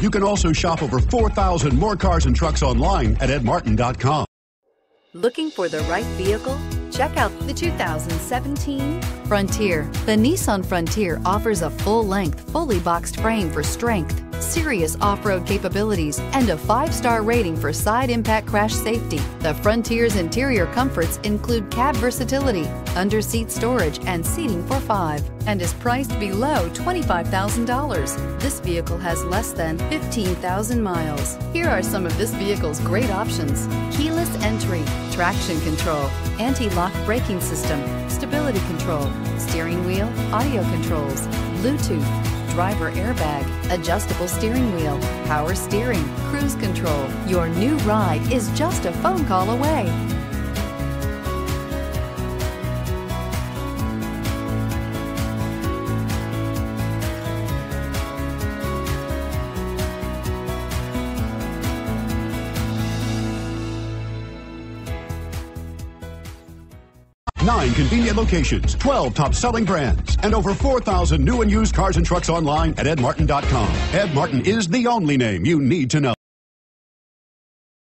You can also shop over 4,000 more cars and trucks online at edmartin.com. Looking for the right vehicle? Check out the 2017 Frontier. The Nissan Frontier offers a full-length, fully boxed frame for strength, serious off-road capabilities, and a 5-star rating for side impact crash safety. The Frontier's interior comforts include cab versatility, under-seat storage, and seating for 5, and is priced below $25,000. This vehicle has less than 15,000 miles. Here are some of this vehicle's great options: keyless entry, traction control, anti-lock braking system, stability control, steering wheel audio controls, Bluetooth, driver airbag, adjustable steering wheel, power steering, cruise control. Your new ride is just a phone call away. Nine convenient locations, 12 top-selling brands, and over 4,000 new and used cars and trucks online at edmartin.com. Ed Martin is the only name you need to know.